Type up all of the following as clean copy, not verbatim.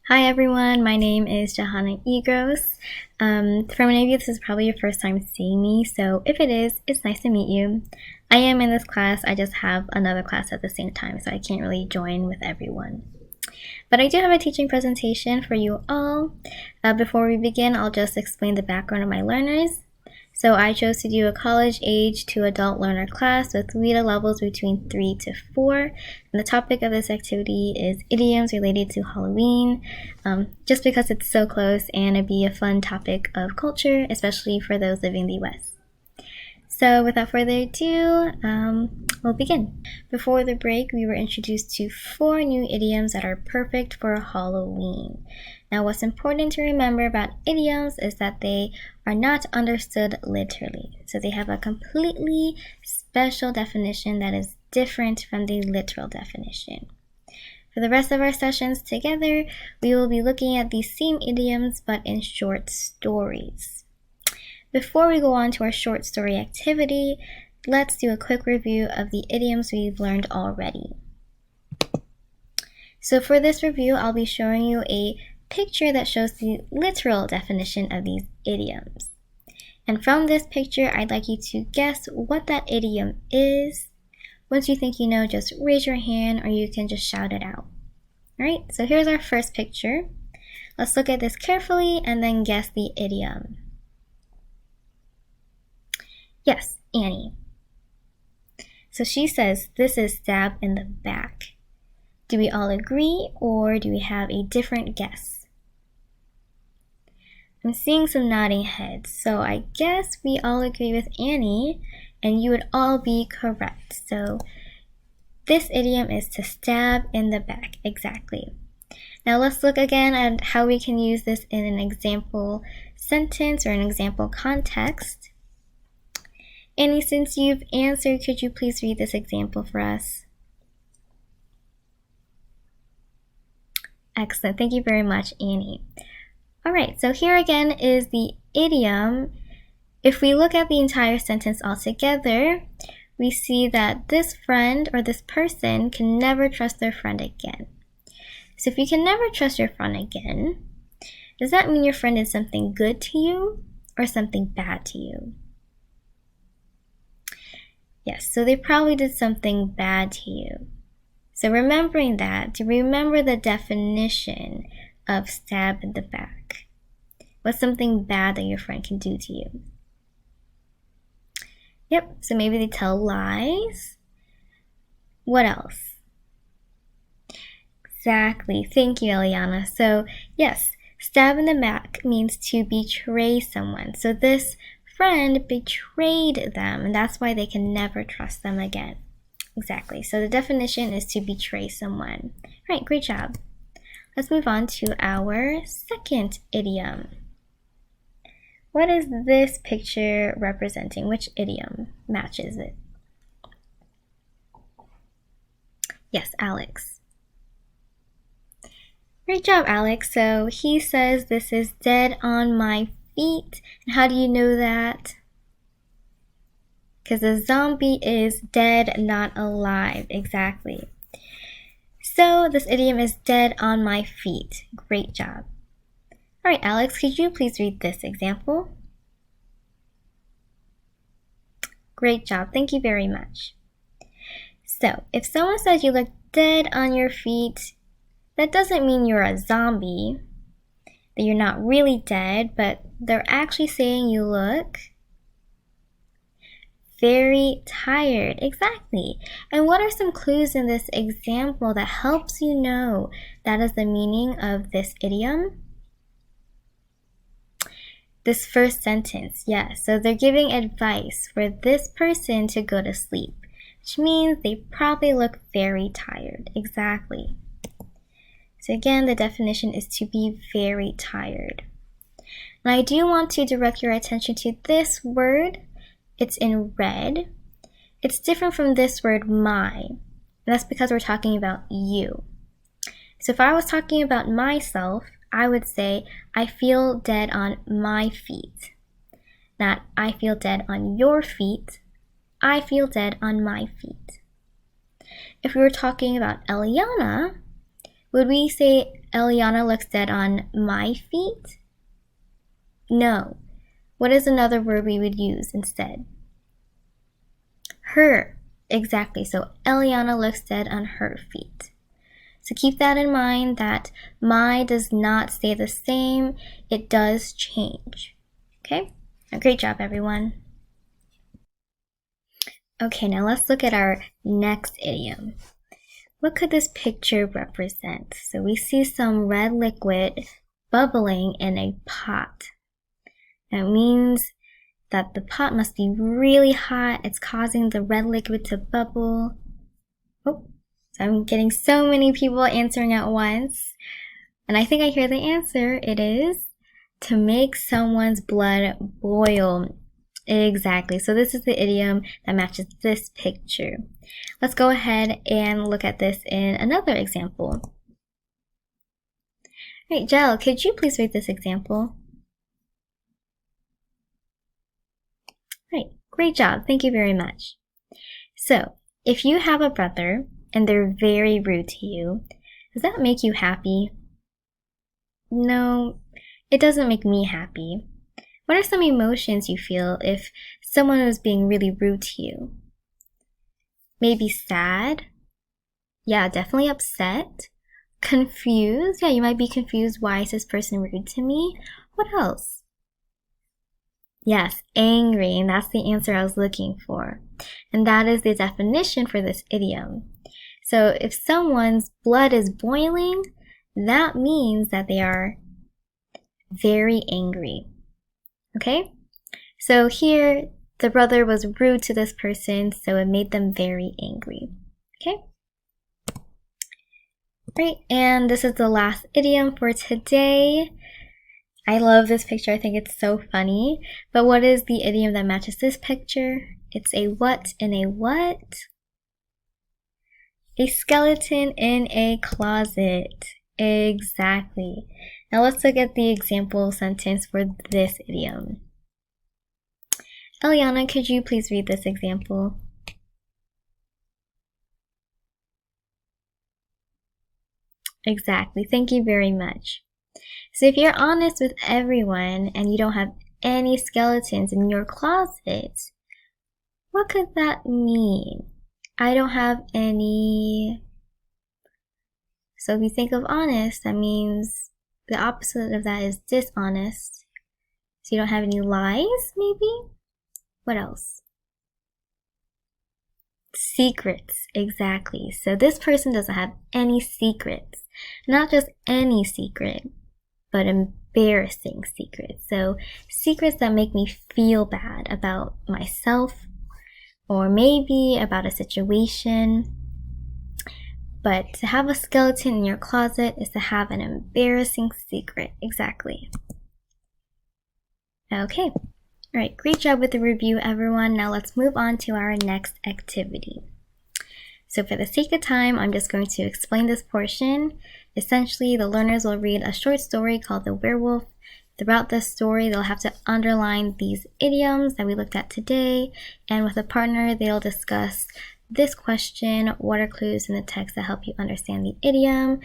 Hi everyone, my name is Johanna Egros. For many of you, this is probably your first time seeing me, so if it is, it's nice to meet you. I am in this class, I just have another class at the same time, so I can't really join with everyone. But I do have a teaching presentation for you all. Before we begin, I'll just explain the background of my learners. So I chose to do a college age to adult learner class with reader levels between 3 to 4. And the topic of this activity is idioms related to Halloween, just because it's so close and it'd be a fun topic of culture, especially for those living in the US. So without further ado, we'll begin. Before the break, we were introduced to 4 new idioms that are perfect for Halloween. Now, what's important to remember about idioms is that they are not understood literally. So they have a completely special definition that is different from the literal definition. For the rest of our sessions together, we will be looking at these same idioms but in short stories. Before we go on to our short story activity, let's do a quick review of the idioms we've learned already. So for this review, I'll be showing you a picture that shows the literal definition of these idioms. And from this picture, I'd like you to guess what that idiom is. Once you think you know, just raise your hand or you can just shout it out. Alright, so here's our first picture. Let's look at this carefully and then guess the idiom. Yes, Annie. So she says this is stab in the back. Do we all agree or do we have a different guess? I'm seeing some nodding heads, so I guess we all agree with Annie, and you would all be correct. So this idiom is to stab in the back, exactly. Now let's look again at how we can use this in an example sentence or an example context. Annie, since you've answered, could you please read this example for us? Excellent, thank you very much, Annie. Alright, so here again is the idiom. If we look at the entire sentence altogether, we see that this friend or this person can never trust their friend again. So if you can never trust your friend again, does that mean your friend did something good to you or something bad to you? Yes, so they probably did something bad to you. So remembering that, to remember the definition of stab in the back. What's something bad that your friend can do to you? Yep, so maybe they tell lies. What else? Exactly, thank you, Eliana. So yes, stab in the back means to betray someone. So this friend betrayed them, and that's why they can never trust them again. Exactly, so the definition is to betray someone. All right, great job. Let's move on to our second idiom. What is this picture representing? Which idiom matches it? Yes, Alex. Great job, Alex. So he says this is dead on my feet. And how do you know that? Because the zombie is dead, not alive. Exactly. So this idiom is dead on my feet. Great job. All right, Alex, could you please read this example? Great job. Thank you very much. So if someone says you look dead on your feet, that doesn't mean you're a zombie, that you're not really dead, but they're actually saying you look very tired. Exactly. And what are some clues in this example that helps you know that is the meaning of this idiom? This first sentence, yes. So they're giving advice for this person to go to sleep, which means they probably look very tired. Exactly. So again, the definition is to be very tired. And I do want to direct your attention to this word. It's in red. It's different from this word, my. And that's because we're talking about you. So if I was talking about myself, I would say, I feel dead on my feet. Not, I feel dead on your feet. I feel dead on my feet. If we were talking about Eliana, would we say, Eliana looks dead on my feet? No. What is another word we would use instead? Her. Exactly. So Eliana looks dead on her feet. So keep that in mind that my does not stay the same. It does change. Okay? Great job, everyone. Okay, now let's look at our next idiom. What could this picture represent? So we see some red liquid bubbling in a pot. That means that the pot must be really hot. It's causing the red liquid to bubble. Oh, so I'm getting so many people answering at once. And I think I hear the answer. It is to make someone's blood boil. Exactly. So this is the idiom that matches this picture. Let's go ahead and look at this in another example. All right, Jel, could you please read this example? Right, great job. Thank you very much. So, if you have a brother and they're very rude to you, does that make you happy? No, it doesn't make me happy. What are some emotions you feel if someone is being really rude to you? Maybe sad? Yeah, definitely upset. Confused? Yeah, you might be confused. Why is this person rude to me? What else? Yes, angry, and that's the answer I was looking for. And that is the definition for this idiom. So if someone's blood is boiling, that means that they are very angry. Okay? So here, the brother was rude to this person, so it made them very angry. Okay? Right, and this is the last idiom for today. I love this picture. I think it's so funny. But what is the idiom that matches this picture? It's a what in a what? A skeleton in a closet. Exactly. Now let's look at the example sentence for this idiom. Eliana, could you please read this example? Exactly. Thank you very much. So if you're honest with everyone and you don't have any skeletons in your closet, what could that mean? I don't have any. So if you think of honest, that means the opposite of that is dishonest. So you don't have any lies, maybe? What else? Secrets, exactly. So this person doesn't have any secrets. Not just any secret, but embarrassing secrets. So secrets that make me feel bad about myself or maybe about a situation. But to have a skeleton in your closet is to have an embarrassing secret. Exactly. Okay. All right, great job with the review, everyone. Now let's move on to our next activity. So for the sake of time, I'm just going to explain this portion. Essentially, the learners will read a short story called The Werewolf. Throughout this story, they'll have to underline these idioms that we looked at today. And with a partner, they'll discuss this question, what are clues in the text that help you understand the idiom,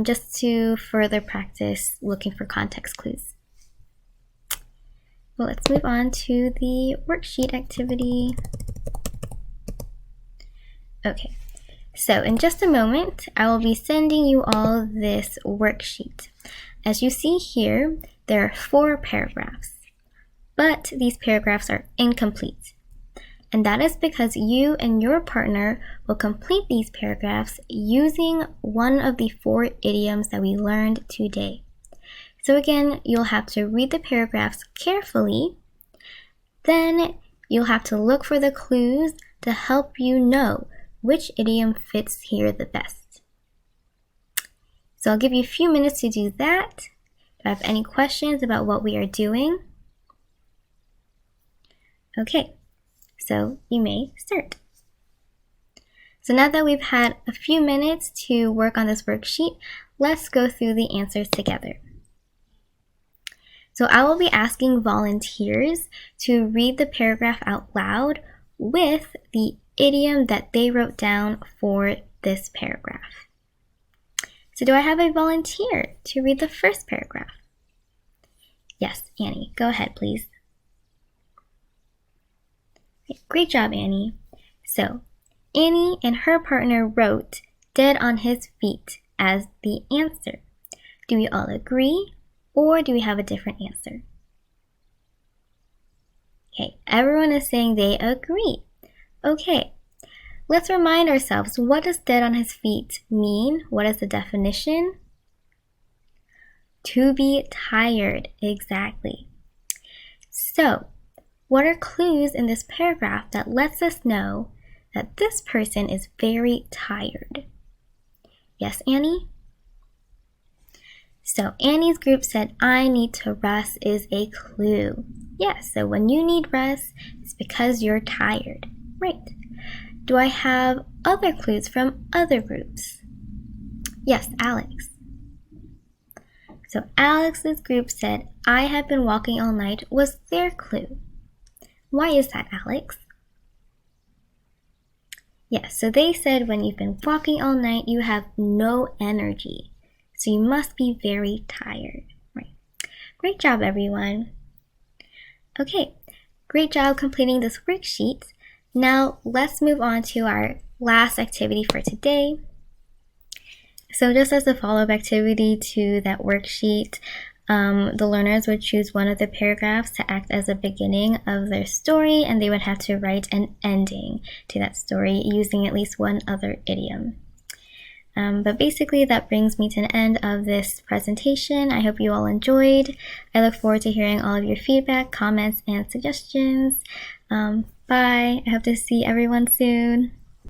just to further practice looking for context clues. Well, let's move on to the worksheet activity. Okay, so in just a moment, I will be sending you all this worksheet. As you see here, there are 4 paragraphs, but these paragraphs are incomplete. And that is because you and your partner will complete these paragraphs using one of the 4 idioms that we learned today. So again, you'll have to read the paragraphs carefully. Then you'll have to look for the clues to help you know which idiom fits here the best. So I'll give you a few minutes to do that. Do you have any questions about what we are doing? Okay, so you may start. So now that we've had a few minutes to work on this worksheet, let's go through the answers together. So I will be asking volunteers to read the paragraph out loud with the idiom that they wrote down for this paragraph. So do I have a volunteer to read the first paragraph? Yes, Annie, go ahead, please. Great job, Annie. So, Annie and her partner wrote "dead on his feet" as the answer. Do we all agree, or do we have a different answer? Okay, everyone is saying they agree. Okay, let's remind ourselves, what does "dead on his feet" mean? What is the definition? To be tired, exactly. So, what are clues in this paragraph that lets us know that this person is very tired? Yes, Annie? So Annie's group said, "I need to rest" is a clue. Yes, so when you need rest, it's because you're tired. Right. Do I have other clues from other groups? Yes, Alex. So Alex's group said, "I have been walking all night" was their clue. Why is that, Alex? Yes, so they said when you've been walking all night, you have no energy. So you must be very tired. Right. Great job, everyone. Okay, great job completing this worksheet. Now let's move on to our last activity for today. So just as a follow-up activity to that worksheet, the learners would choose one of the paragraphs to act as a beginning of their story, and they would have to write an ending to that story using at least one other idiom. But basically that brings me to an end of this presentation. I hope you all enjoyed. I look forward to hearing all of your feedback, comments, and suggestions. Bye. I hope to see everyone soon.